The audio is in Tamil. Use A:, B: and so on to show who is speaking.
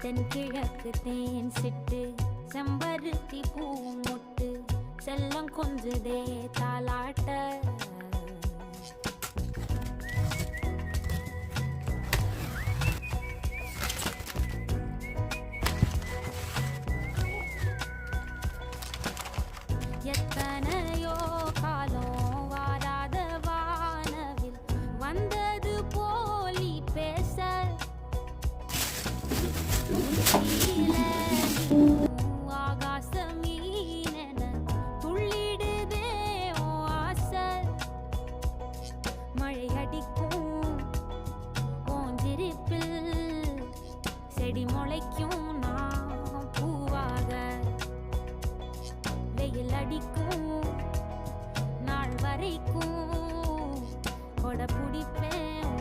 A: தென்கிழக்கு தேன் சிட்டு செம்பருத்தி பூ முட்டு செல்லம் கொஞ்சுதே தாலாட்ட எத்தனையோ காலம் வாராத வானவில் வந்தது போலி பேச ஆகாச மீனென துள்ளிடுதே ஓ ஆசை மழை அடிக்கும் ஓஞ்சிருப்பில் செடி முளைக்கும் நான் பூவாக வெயில் அடிக்கும் நாள் வரைக்கும் கொடை பிடிப்பேன்